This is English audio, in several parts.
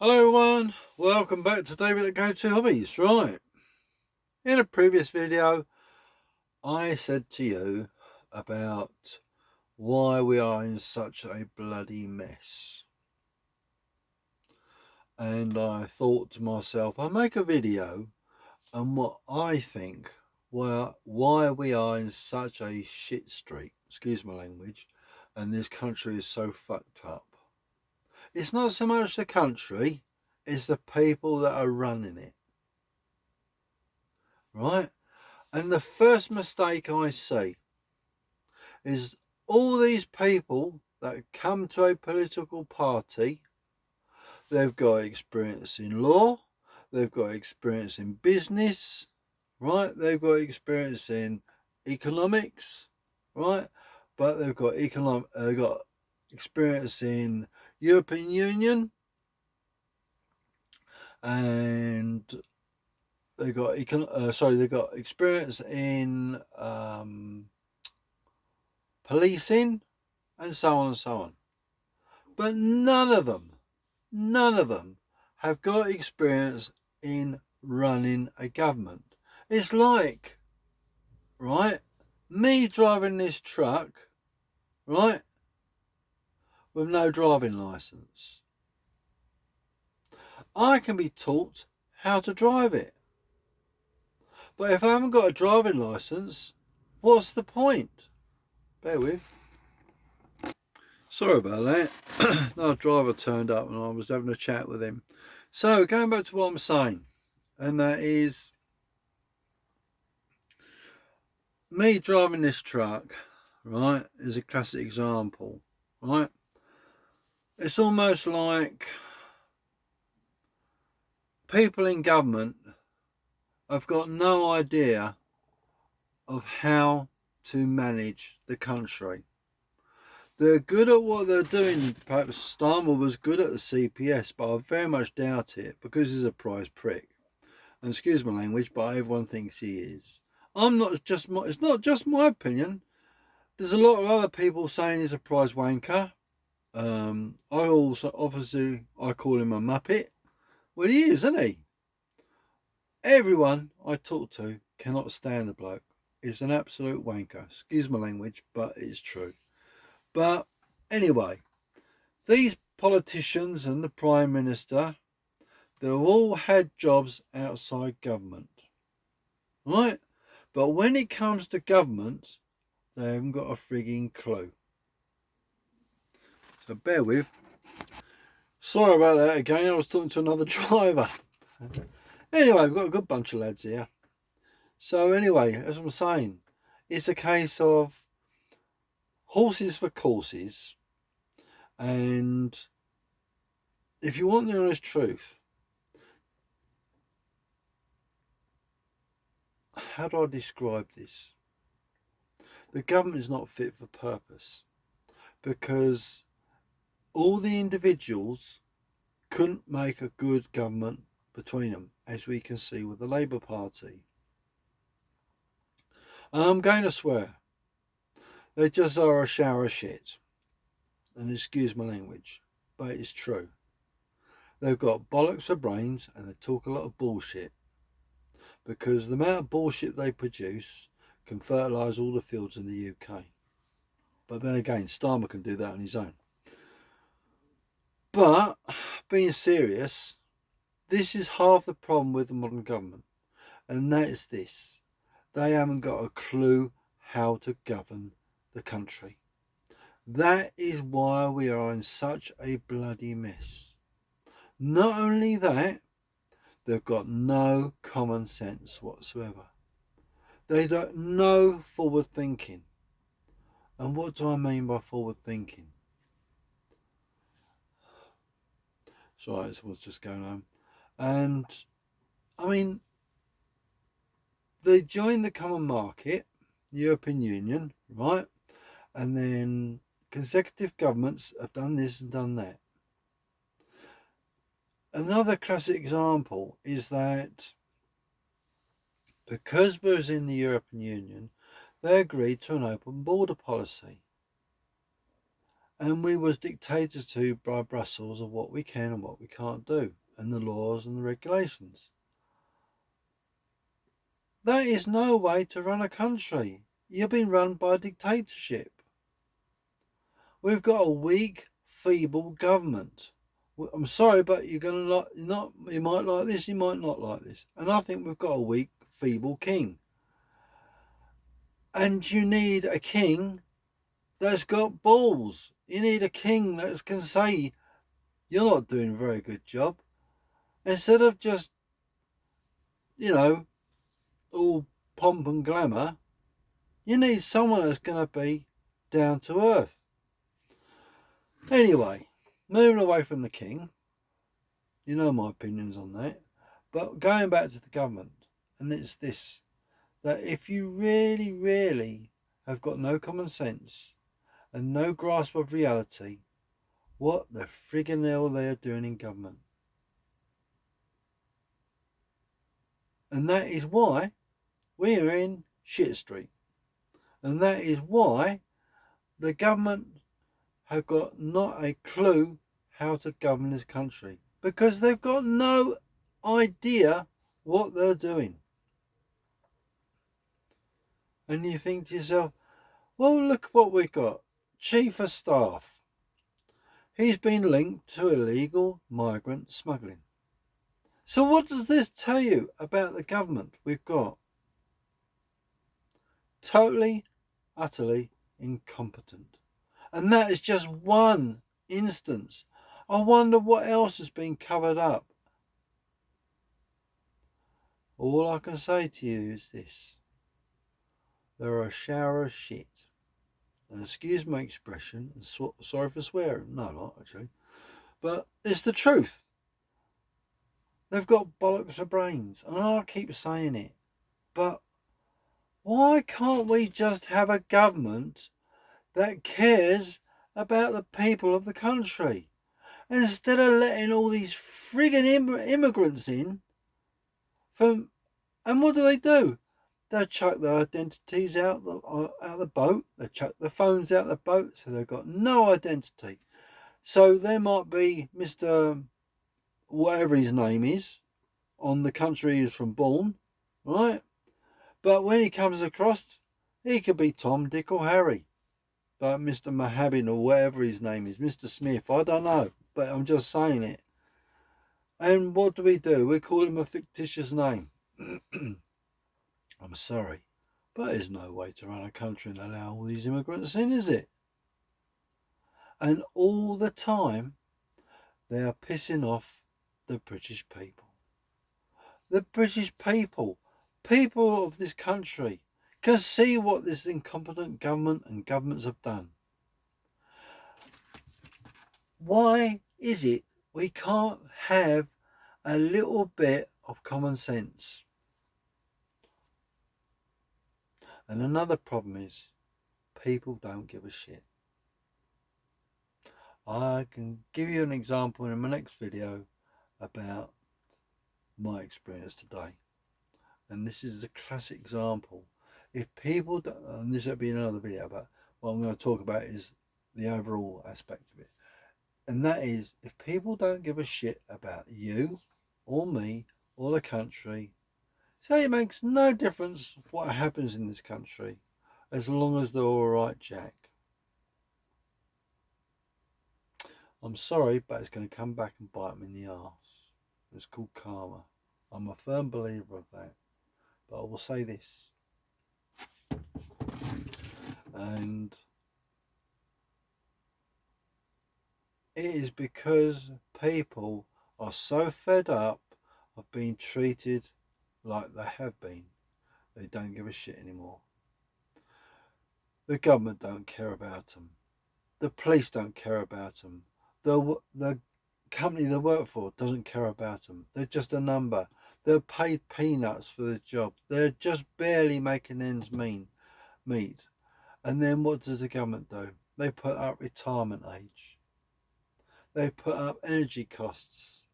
Hello everyone, welcome back to David at Go-To Hobbies. Right, in a previous video I said to you about why we are in such a bloody mess, and I thought to myself I'll make a video on what I think why we are in such a shit street, excuse my language, and this country is so fucked up. It's not so much the country, it's the people that are running it, right? And the first mistake I see is all these people that come to a political party, they've got experience in law, they've got experience in business, right? They've got experience in economics, right? But they've got experience in European Union, and they've got experience in policing, and so on and so on. But none of them have got experience in running a government. It's like, right, me driving this truck, right, with no driving license. I can be taught how to drive it. But if I haven't got a driving license, what's the point? Bear with. Sorry about that. Our driver turned up and I was having a chat with him. So, going back to what I'm saying, and that is me driving this truck, right, is a classic example, right? It's almost like people in government have got no idea of how to manage the country. They're good at what they're doing. Perhaps Starmer was good at the CPS, but I very much doubt it because he's a prize prick. And excuse my language, but everyone thinks he is. It's not just my opinion. There's a lot of other people saying he's a prize wanker. I call him a muppet. Well, he is, isn't he? Everyone I talk to cannot stand the bloke. He's an absolute wanker. Excuse my language, but it's true. But anyway, these politicians and the Prime Minister, they've all had jobs outside government, right? But when it comes to government, they haven't got a frigging clue. So bear with. Sorry about that again. I was talking to another driver. Anyway, we've got a good bunch of lads here. So anyway, as I'm saying, it's a case of horses for courses. And if you want the honest truth, how do I describe this? The government is not fit for purpose because all the individuals couldn't make a good government between them, as we can see with the Labour Party. And I'm going to swear, they just are a shower of shit. And excuse my language, but it's true. They've got bollocks for brains and they talk a lot of bullshit because the amount of bullshit they produce can fertilise all the fields in the UK. But then again, Starmer can do that on his own. But being serious, this is half the problem with the modern government, and that is this: they haven't got a clue how to govern the country. That is why we are in such a bloody mess. Not only that, they've got no common sense whatsoever. They don't know forward thinking. And what do I mean by forward thinking? Sorry, someone's just going home. And I mean, they joined the common market, the European Union, right? And then consecutive governments have done this and done that. Another classic example is that because we're in the European Union, they agreed to an open border policy. and we was dictated to by Brussels of what we can and what we can't do, and the laws and the regulations. That is no way to run a country. You're being run by a dictatorship. We've got a weak, feeble government. I'm sorry, but you're gonna not. You might like this, you might not like this, and I think we've got a weak, feeble king. And you need a king that's got balls. You need a king that can say, "You're not doing a very good job," instead of just, you know, all pomp and glamour. You need someone that's going to be down to earth. Anyway, moving away from the king, you know my opinions on that. But going back to the government, and it's this, that if you really, really have got no common sense and no grasp of reality, what the friggin' hell they are doing in government. And that is why we are in shit street. And that is why the government have got not a clue how to govern this country, because they've got no idea what they're doing. And you think to yourself, well, look what we got. Chief of Staff. He's been linked to illegal migrant smuggling. So what does this tell you about the government we've got? Totally, utterly incompetent. And that is just one instance. I wonder what else has been covered up. All I can say to you is this. They're a shower of shit. And excuse my expression, and sorry for swearing. No, not actually. But it's the truth. They've got bollocks for brains. And I keep saying it. But why can't we just have a government that cares about the people of the country? And instead of letting all these friggin' immigrants in from, and what do? They'll chuck their identities out the boat. They'll chuck their phones out the boat, so they've got no identity. So there might be Mr. whatever his name is on the country he's from born, right? But when he comes across, he could be Tom, Dick, or Harry. But Mr. Mahabin or whatever his name is, Mr. Smith, I don't know. But I'm just saying it. And what do? We call him a fictitious name. I'm sorry, but there's no way to run a country and allow all these immigrants in, is it? And all the time, they are pissing off the British people. The British people of this country, can see what this incompetent government and governments have done. Why is it we can't have a little bit of common sense? And another problem is people don't give a shit. I can give you an example in my next video about my experience today. And this is a classic example. If people don't, and this will be another video, but what I'm going to talk about is the overall aspect of it. And that is, if people don't give a shit about you or me or the country, so it makes no difference what happens in this country as long as they're all right, Jack. I'm sorry, but it's going to come back and bite me in the arse. It's called karma. I'm a firm believer of that. But I will say this. And it is because people are so fed up of being treated like they have been. They don't give a shit anymore. The government don't care about them. The police don't care about them. The company they work for doesn't care about them. They're just a number. They're paid peanuts for the job. They're just barely making ends meet. And then what does the government do? They put up retirement age. They put up energy costs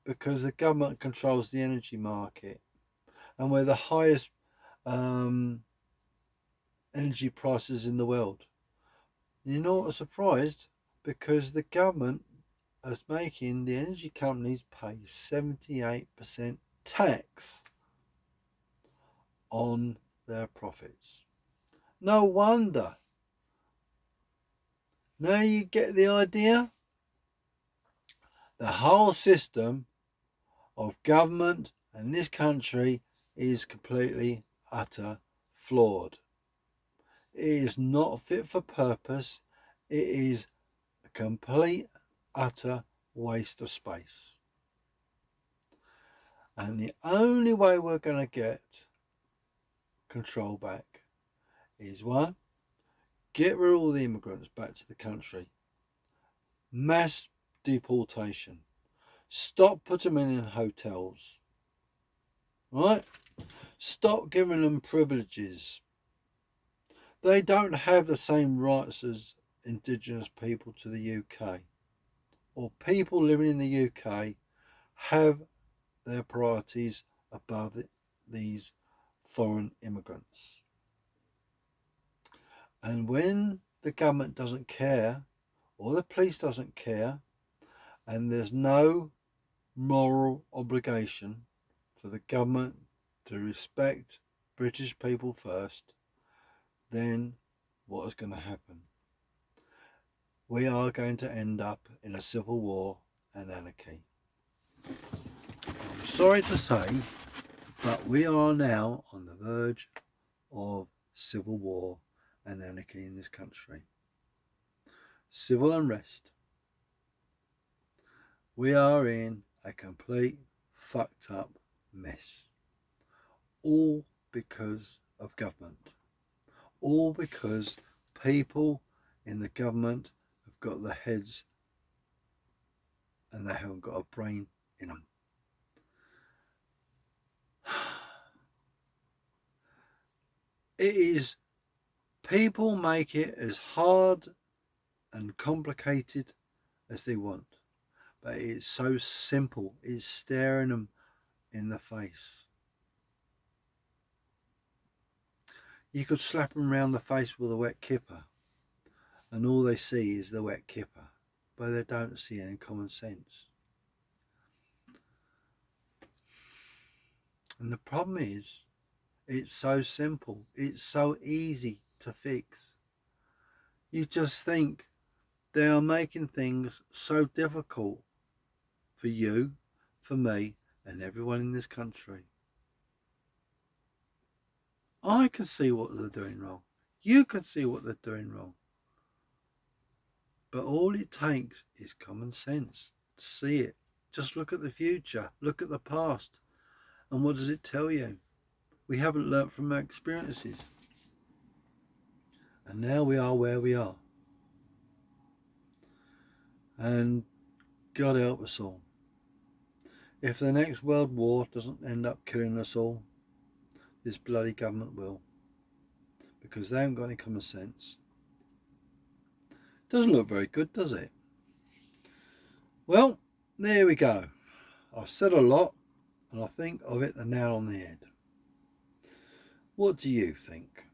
because the government controls the energy market. And we're the highest energy prices in the world. You know what? I'm surprised. because the government is making the energy companies pay 78% tax on their profits. No wonder. Now you get the idea? The whole system of government in this country is completely utter flawed. It is not fit for purpose. It is a complete utter waste of space. And the only way we're going to get control back is one, get rid of all the immigrants back to the country. Mass deportation. Stop putting them in hotels. Right? Stop giving them privileges. They don't have the same rights as indigenous people to the UK. Or people living in the UK have their priorities above these foreign immigrants. And when the government doesn't care, or the police doesn't care, and there's no moral obligation for the government to respect British people first, then what is going to happen? We are going to end up in a civil war and anarchy. I'm sorry to say, but we are now on the verge of civil war and anarchy in this country. Civil unrest. We are in a complete fucked up mess. All because of government. All because people in the government have got their heads and they haven't got a brain in them. It is, people make it as hard and complicated as they want, but it's so simple. It's staring them in the face. You could slap them around the face with a wet kipper and all they see is the wet kipper, but they don't see any common sense. And the problem is, it's so simple. It's so easy to fix. You just think they are making things so difficult for you, for me, and everyone in this country. I can see what they're doing wrong. You can see what they're doing wrong. But all it takes is common sense to see it. Just look at the future. Look at the past. And what does it tell you? We haven't learnt from our experiences. And now we are where we are. And God help us all. If the next world war doesn't end up killing us all, this bloody government will. Because they haven't got any common sense. Doesn't look very good, does it? Well, there we go. I've said a lot, and I think I've hit the nail on the head. What do you think?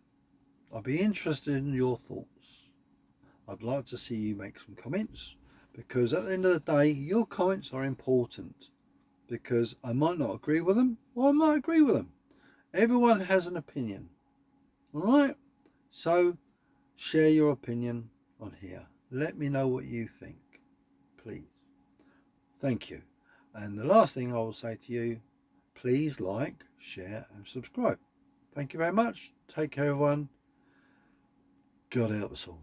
I'd be interested in your thoughts. I'd like to see you make some comments, because at the end of the day, your comments are important, because I might not agree with them, or I might agree with them. Everyone has an opinion. Alright? So, share your opinion on here. Let me know what you think, please. Thank you. And the last thing I will say to you, please like, share and subscribe. Thank you very much. Take care everyone. God help us all.